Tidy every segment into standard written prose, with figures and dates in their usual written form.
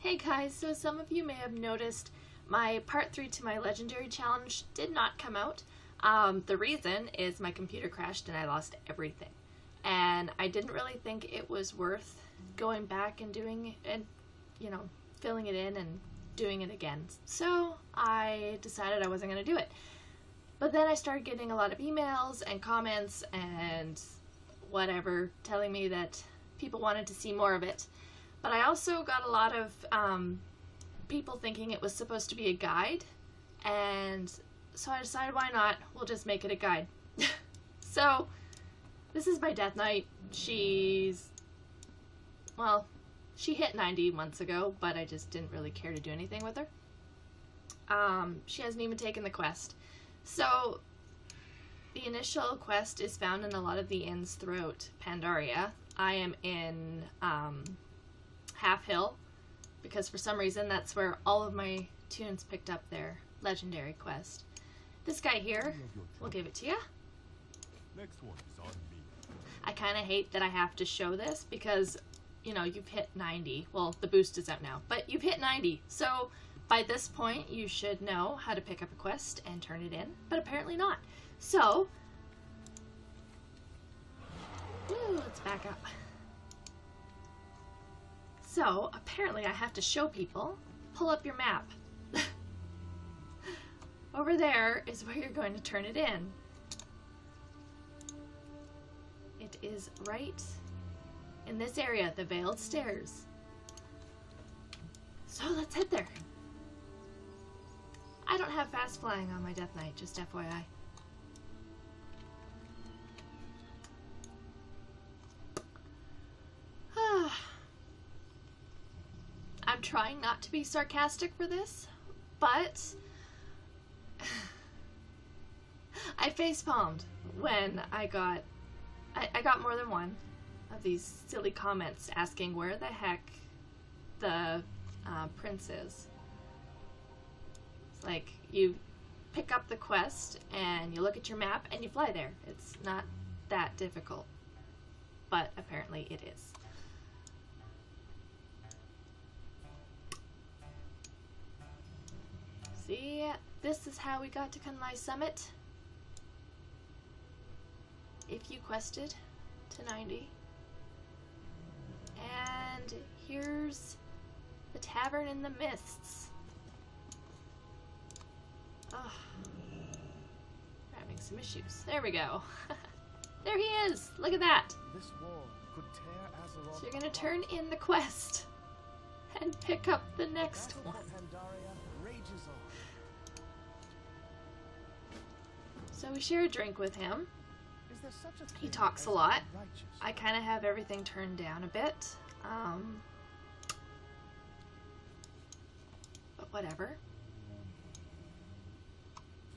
Hey guys, so some of you may have noticed my part 3 to my legendary challenge did not come out. The reason is my computer crashed and I lost everything. And I didn't really think it was worth going back and doing and, filling it in and doing it again. So I decided I wasn't going to do it. But then I started getting a lot of emails and comments and whatever telling me that people wanted to see more of it. But I also got a lot of people thinking it was supposed to be a guide, and so I decided why not, we'll just make it a guide. So this is my Death Knight. She hit 90 months ago, but I just didn't really care to do anything with her. She hasn't even taken the quest. So the initial quest is found in a lot of the inns throughout Pandaria. I am in Half Hill, because for some reason that's where all of my tunes picked up their legendary quest. This guy here, we'll give it to you. Next one is on me. I kind of hate that I have to show this because, you've hit 90. Well, the boost is out now, but you've hit 90. So by this point, you should know how to pick up a quest and turn it in, but apparently not. So, let's back up. So, apparently I have to show people, pull up your map. Over there is where you're going to turn it in. It is right in this area, the Veiled Stairs. So let's head there. I don't have fast flying on my Death Knight, just FYI. I'm trying not to be sarcastic for this, but I facepalmed when I got more than one of these silly comments asking where the heck the prince is. It's like you pick up the quest and you look at your map and you fly there. It's not that difficult, but apparently it is. See, this is how we got to Kunlai Summit. If you quested to 90. And here's the Tavern in the Mists. Oh, we're having some issues. There we go. There he is! Look at that! This war could tear Azeroth. So you're gonna turn in the quest and pick up the next one. So we share a drink with him. He talks a lot. I kind of have everything turned down a bit. But whatever.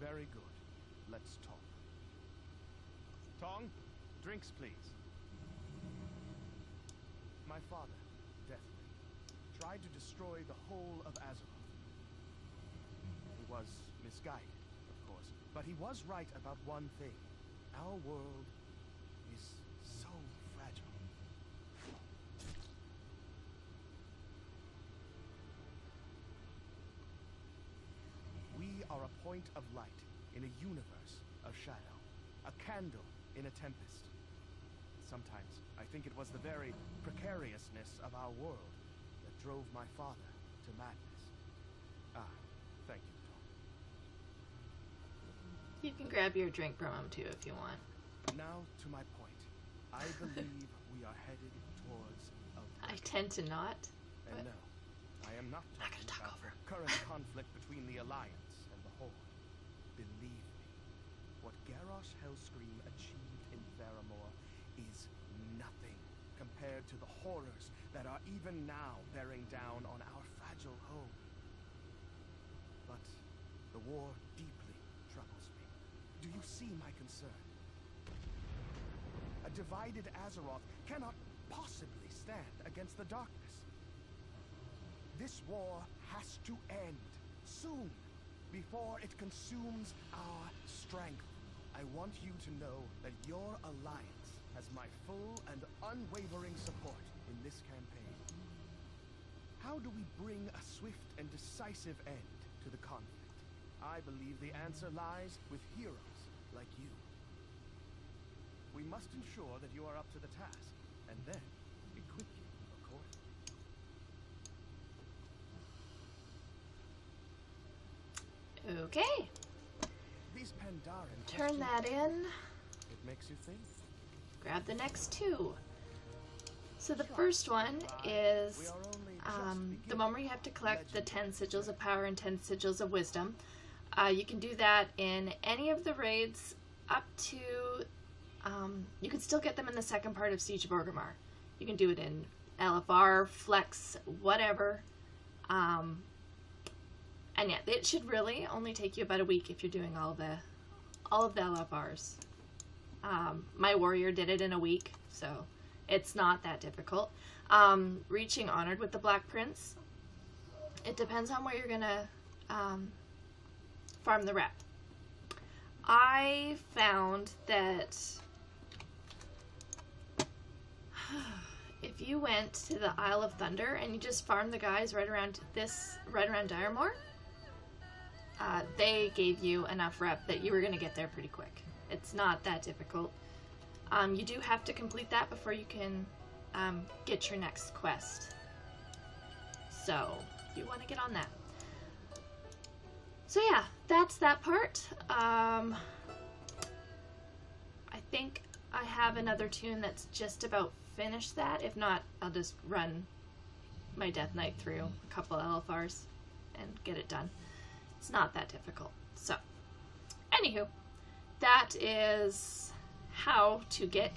Very good. Let's talk. Tong, drinks please. My father, Deathly, tried to destroy the whole of Azeroth. He was misguided, of course, but he was right about one thing. Our world is so fragile. We are a point of light in a universe of shadow, a candle in a tempest. Sometimes I think it was the very precariousness of our world that drove my father to madness. Thank you, Tom. You can grab your drink from him too if you want. Now to my point. I believe we are headed towards a... I tend to not. And no, I am not talking about the current conflict between the Alliance and the Horde. Believe me, what Garrosh Hellscream achieved in Theramore is nothing compared to the horrors that are even now bearing down on our fragile home. But the war deeply troubles me. Do you see my concern? A divided Azeroth cannot possibly stand against the darkness. This war has to end soon, before it consumes our strength. I want you to know that your alliance has my full and unwavering support in this campaign. How do we bring a swift and decisive end to the conflict? I believe the answer lies with heroes like you. We must ensure that you are up to the task, and then equip you accordingly. Okay. These Pandaren Turn questions, that in. it makes you think. Grab the next two. So the first one is the one where you have to collect the 10 sigils of power and 10 sigils of wisdom. You can do that in any of the raids up to, you can still get them in the second part of Siege of Orgrimmar. You can do it in LFR, Flex, whatever. And yeah, it should really only take you about a week if you're doing all of the LFRs. My warrior did it in a week, so it's not that difficult. Reaching Honored with the Black Prince, it depends on where you're gonna farm the rep. I found that if you went to the Isle of Thunder and you just farmed the guys right around Dire Moor, they gave you enough rep that you were gonna get there pretty quick. It's not that difficult. You do have to complete that before you can get your next quest. So, you want to get on that. So yeah, that's that part. I think I have another tune that's just about finished that. If not, I'll just run my Death Knight through a couple LFRs and get it done. It's not that difficult. So, anywho, that is how to get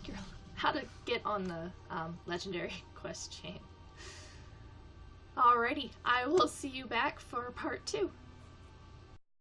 on the legendary quest chain. Alrighty, I will see you back for part 2.